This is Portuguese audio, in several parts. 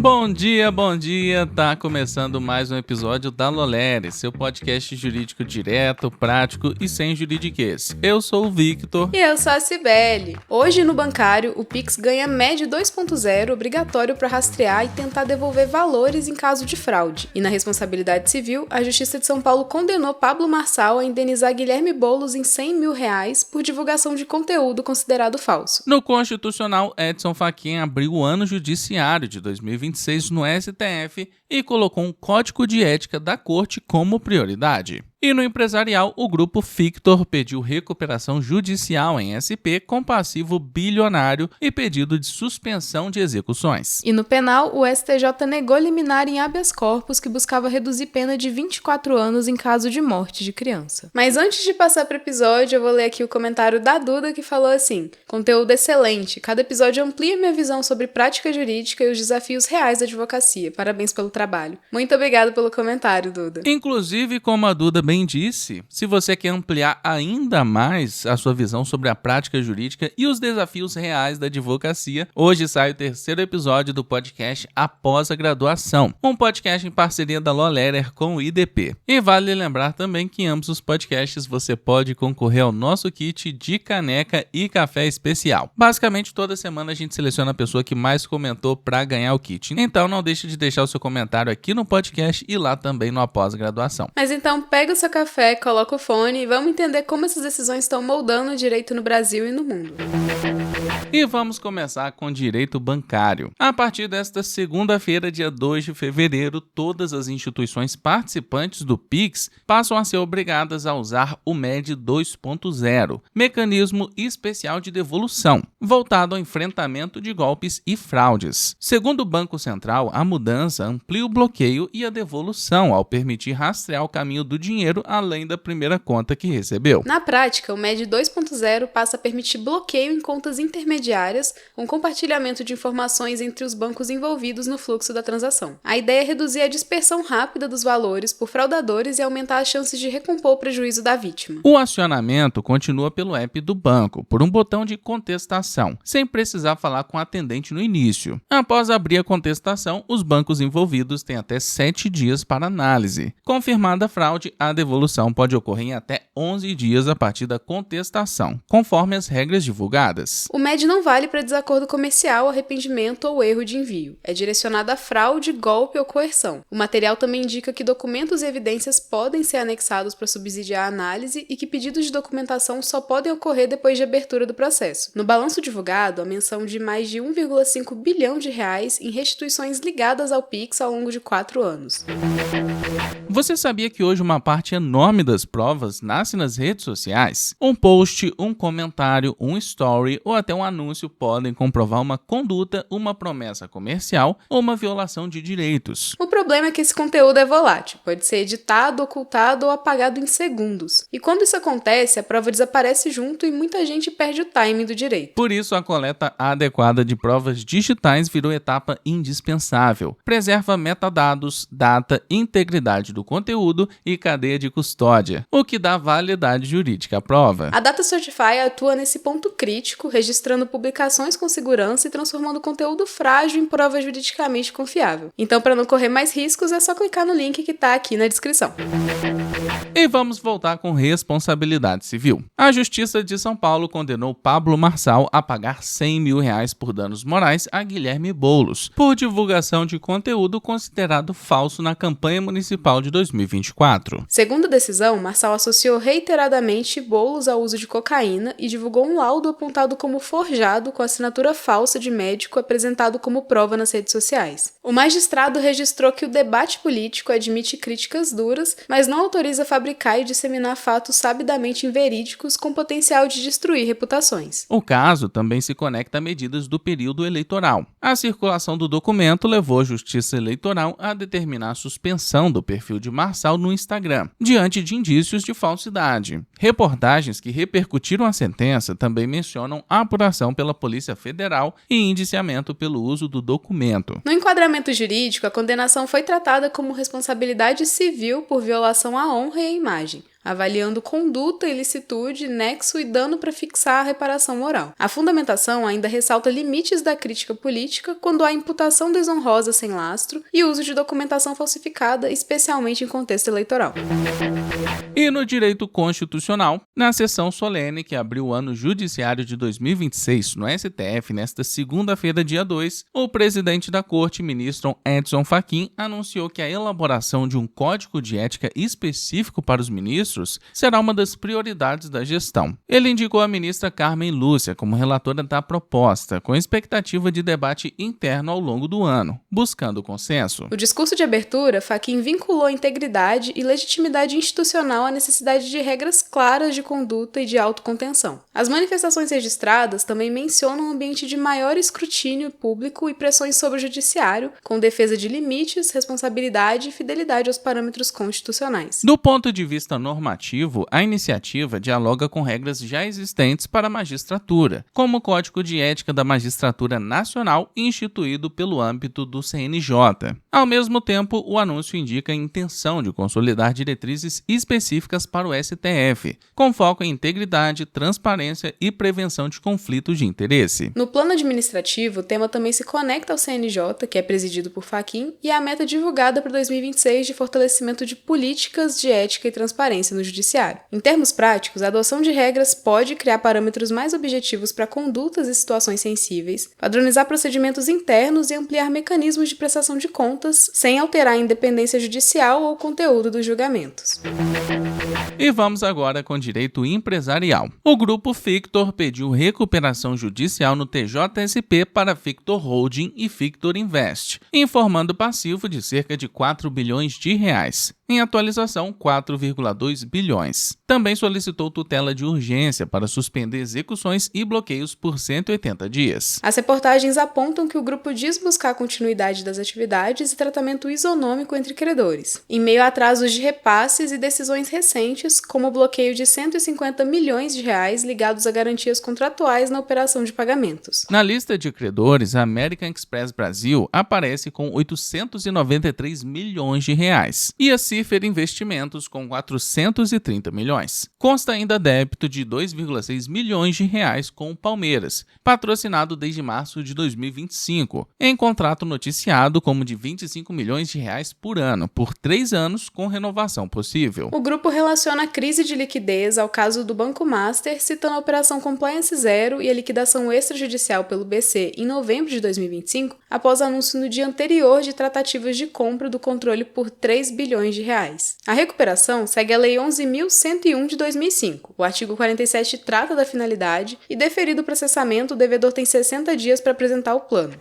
Bom dia, tá começando mais um episódio da Lolere, seu podcast jurídico direto, prático e sem juridiquês. Eu sou o Victor. E eu sou a Cibele. Hoje no bancário, o Pix ganha MED 2.0 obrigatório para rastrear e tentar devolver valores em caso de fraude. E na responsabilidade civil, a Justiça de São Paulo condenou Pablo Marçal a indenizar Guilherme Boulos em R$100 mil por divulgação de conteúdo considerado falso. No Constitucional, Edson Fachin abriu o ano judiciário de 2026 no STF e colocou um código de ética da corte como prioridade. E no empresarial, o grupo Fictor pediu recuperação judicial em SP com passivo bilionário e pedido de suspensão de execuções. E no penal, o STJ negou liminar em habeas corpus que buscava reduzir pena de 24 anos em caso de morte de criança. Mas antes de passar para o episódio, eu vou ler aqui o comentário da Duda que falou assim: conteúdo excelente, cada episódio amplia minha visão sobre prática jurídica e os desafios reais da advocacia. Parabéns pelo trabalho. Muito obrigada pelo comentário, Duda. Inclusive, como a Duda bem disse, se você quer ampliar ainda mais a sua visão sobre a prática jurídica e os desafios reais da advocacia, hoje sai o terceiro episódio do podcast Após a Graduação, um podcast em parceria da Lolere com o IDP. E vale lembrar também que em ambos os podcasts você pode concorrer ao nosso kit de caneca e café especial. Basicamente, toda semana a gente seleciona a pessoa que mais comentou para ganhar o kit. Então não deixe de deixar o seu comentário aqui no podcast e lá também no Após a Graduação. Mas então pega o seu café, coloca o fone e vamos entender como essas decisões estão moldando o direito no Brasil e no mundo. E vamos começar com direito bancário. A partir desta segunda-feira, dia 2 de fevereiro, todas as instituições participantes do Pix passam a ser obrigadas a usar o MED 2.0, Mecanismo Especial de Devolução, voltado ao enfrentamento de golpes e fraudes. Segundo o Banco Central, a mudança amplia o bloqueio e a devolução ao permitir rastrear o caminho do dinheiro além da primeira conta que recebeu. Na prática, o MED 2.0 passa a permitir bloqueio em contas intermediárias com compartilhamento de informações entre os bancos envolvidos no fluxo da transação. A ideia é reduzir a dispersão rápida dos valores por fraudadores e aumentar as chances de recompor o prejuízo da vítima. O acionamento continua pelo app do banco, por um botão de contestação, sem precisar falar com o atendente no início. Após abrir a contestação, os bancos envolvidos têm até 7 dias para análise. Confirmada a fraude, a devolução pode ocorrer em até 11 dias a partir da contestação, conforme as regras divulgadas. O MED não vale para desacordo comercial, arrependimento ou erro de envio. É direcionado a fraude, golpe ou coerção. O material também indica que documentos e evidências podem ser anexados para subsidiar a análise e que pedidos de documentação só podem ocorrer depois de abertura do processo. No balanço divulgado, a menção de mais de R$1,5 bilhão em restituições ligadas ao Pix ao longo de 4 anos. Você sabia que hoje uma parte enorme das provas nasce nas redes sociais? Um post, um comentário, um story ou até um anúncio podem comprovar uma conduta, uma promessa comercial ou uma violação de direitos. O problema é que esse conteúdo é volátil, pode ser editado, ocultado ou apagado em segundos. E quando isso acontece, a prova desaparece junto e muita gente perde o timing do direito. Por isso, a coleta adequada de provas digitais virou etapa indispensável. Preserva metadados, data, integridade do conteúdo e cadeia de custódia, o que dá validade jurídica à prova. A Data Certify atua nesse ponto crítico, registrando publicações com segurança e transformando conteúdo frágil em prova juridicamente confiável. Então, para não correr mais riscos, é só clicar no link que está aqui na descrição. E vamos voltar com responsabilidade civil. A Justiça de São Paulo condenou Pablo Marçal a pagar R$100 mil por danos morais a Guilherme Boulos, por divulgação de conteúdo considerado falso na campanha municipal de 2024. Segundo a decisão, Marçal associou reiteradamente Boulos ao uso de cocaína e divulgou um laudo apontado como forjado com assinatura falsa de médico apresentado como prova nas redes sociais. O magistrado registrou que o debate político admite críticas duras, mas não autoriza fabricar e disseminar fatos sabidamente inverídicos com potencial de destruir reputações. O caso também se conecta a medidas do período eleitoral. A circulação do documento levou a Justiça Eleitoral a determinar a suspensão do perfil de Marçal no Instagram, diante de indícios de falsidade. Reportagens que repercutiram a sentença também mencionam a apuração pela Polícia Federal e indiciamento pelo uso do documento. No enquadramento jurídico, a condenação foi tratada como responsabilidade civil por violação à honra e à imagem. avaliando conduta, ilicitude, nexo e dano para fixar a reparação moral. A fundamentação ainda ressalta limites da crítica política quando há imputação desonrosa sem lastro e uso de documentação falsificada, especialmente em contexto eleitoral. E no direito constitucional, na sessão solene que abriu o ano judiciário de 2026 no STF nesta segunda-feira, dia 2, o presidente da Corte, ministro Edson Fachin, anunciou que a elaboração de um código de ética específico para os ministros será uma das prioridades da gestão. Ele indicou a ministra Carmen Lúcia como relatora da proposta, com expectativa de debate interno ao longo do ano, buscando consenso. No discurso de abertura, Fachin vinculou a integridade e legitimidade institucional à necessidade de regras claras de conduta e de autocontenção. As manifestações registradas também mencionam um ambiente de maior escrutínio público e pressões sobre o judiciário, com defesa de limites, responsabilidade e fidelidade aos parâmetros constitucionais. Do ponto de vista normativo, a iniciativa dialoga com regras já existentes para a magistratura, como o Código de Ética da Magistratura Nacional, instituído pelo âmbito do CNJ. Ao mesmo tempo, o anúncio indica a intenção de consolidar diretrizes específicas para o STF, com foco em integridade, transparência e prevenção de conflitos de interesse. No plano administrativo, o tema também se conecta ao CNJ, que é presidido por Fachin, e à meta divulgada para 2026 de fortalecimento de políticas de ética e transparência no judiciário. Em termos práticos, a adoção de regras pode criar parâmetros mais objetivos para condutas e situações sensíveis, padronizar procedimentos internos e ampliar mecanismos de prestação de contas, sem alterar a independência judicial ou o conteúdo dos julgamentos. E vamos agora com direito empresarial. O grupo Fictor pediu recuperação judicial no TJSP para Fictor Holding e Fictor Invest, informando passivo de cerca de 4 bilhões de reais. Em atualização, 4,2 bilhões. Também solicitou tutela de urgência para suspender execuções e bloqueios por 180 dias. As reportagens apontam que o grupo diz buscar a continuidade das atividades e tratamento isonômico entre credores, em meio a atrasos de repasses e decisões recentes, como o bloqueio de 150 milhões de reais ligados a garantias contratuais na operação de pagamentos. Na lista de credores, a American Express Brasil aparece com 893 milhões de reais e a Cipher Investimentos com 430 milhões. Consta ainda débito de 2,6 milhões de reais com o Palmeiras, patrocinado desde março de 2025, em contrato noticiado como de 25 milhões de reais por ano, por 3 anos com renovação possível. O grupo relaciona a crise de liquidez ao caso do Banco Master, citando a Operação Compliance Zero e a liquidação extrajudicial pelo BC em novembro de 2025, após anúncio no dia anterior de tratativas de compra do controle por 3 bilhões de reais. A recuperação segue a Lei 11.101 de 2005. O artigo 47 trata da finalidade e, deferido o processamento, o devedor tem 60 dias para apresentar o plano.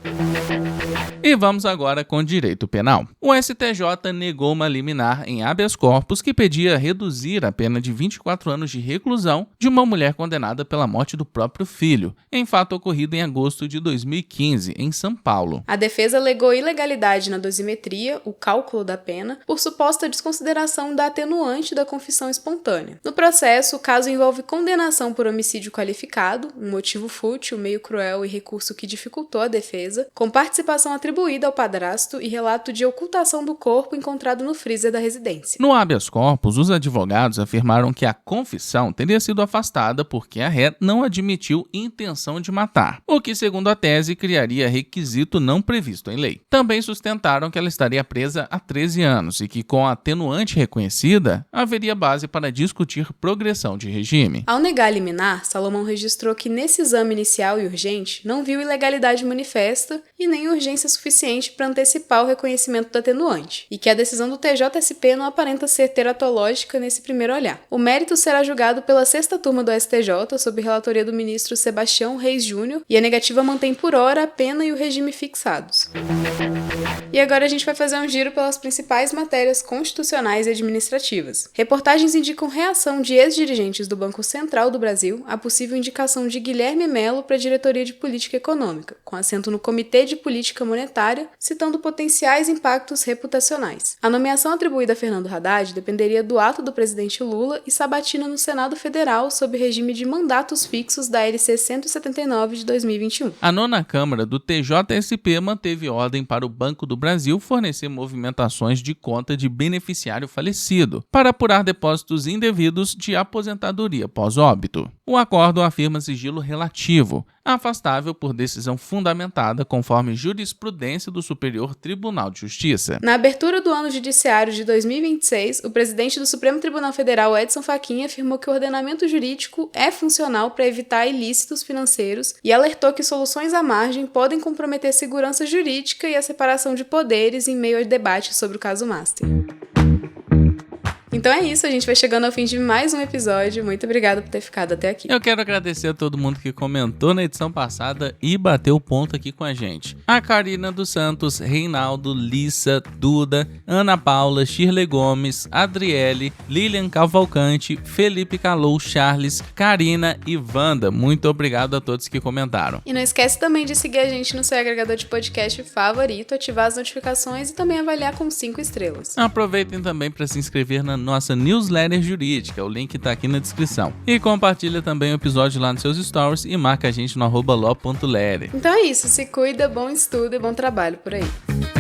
E vamos agora com direito penal. O STJ negou uma liminar em habeas corpus que pedia reduzir a pena de 24 anos de reclusão de uma mulher condenada pela morte do próprio filho, em fato ocorrido em agosto de 2015, em São Paulo. A defesa alegou ilegalidade na dosimetria, o cálculo da pena, por suposta desconsideração da atenuante da confissão espontânea. No processo, o caso envolve condenação por homicídio qualificado, um motivo fútil, meio cruel e recurso que dificultou a defesa, com participação atribuída ao padrasto e relato de ocultação do corpo encontrado no freezer da residência. No habeas corpus, os advogados afirmaram que a confissão teria sido afastada porque a ré não admitiu intenção de matar, o que, segundo a tese, criaria requisito não previsto em lei. Também sustentaram que ela estaria presa há 13 anos e que, com a atenuante reconhecida, haveria base para discutir progressão de regime. Ao negar a liminar, Salomão registrou que nesse exame inicial e urgente não viu ilegalidade manifesta e nem urgência suficiente para antecipar o reconhecimento da atenuante, e que a decisão do TJSP não aparenta ser teratológica nesse primeiro olhar. O mérito será julgado pela 6ª turma do STJ, sob relatoria do ministro Sebastião Reis Júnior, e a negativa mantém por hora a pena e o regime fixados. E agora a gente vai fazer um giro pelas principais matérias constitucionais e administrativas. Reportagens indicam reação de ex-dirigentes do Banco Central do Brasil à possível indicação de Guilherme Melo para a diretoria de política econômica, com assento no Comitê de Política Monetária, citando potenciais impactos reputacionais. A nomeação atribuída a Fernando Haddad dependeria do ato do presidente Lula e sabatina no Senado Federal sob regime de mandatos fixos da LC 179 de 2021. A 9ª Câmara do TJSP manteve ordem para o Banco do Brasil fornecer movimentações de conta de beneficiários beneficiário falecido, para apurar depósitos indevidos de aposentadoria pós-óbito. O acórdão afirma sigilo relativo, afastável por decisão fundamentada conforme jurisprudência do Superior Tribunal de Justiça. Na abertura do ano judiciário de 2026, o presidente do Supremo Tribunal Federal, Edson Fachin, afirmou que o ordenamento jurídico é funcional para evitar ilícitos financeiros e alertou que soluções à margem podem comprometer a segurança jurídica e a separação de poderes em meio ao debate sobre o caso Master. Então é isso, a gente vai chegando ao fim de mais um episódio. Muito obrigada por ter ficado até aqui. Eu quero agradecer a todo mundo que comentou na edição passada e bateu o ponto aqui com a gente. A Karina dos Santos, Reinaldo, Lissa, Duda, Ana Paula, Shirley Gomes, Adriele, Lilian Cavalcante, Felipe Calou, Charles, Karina e Wanda. Muito obrigado a todos que comentaram. E não esquece também de seguir a gente no seu agregador de podcast favorito, ativar as notificações e também avaliar com 5 estrelas. Aproveitem também para se inscrever na nossa newsletter jurídica, o link tá aqui na descrição. E compartilha também o episódio lá nos seus stories e marca a gente no @lo.leri. Então é isso, se cuida, bom estudo e bom trabalho por aí.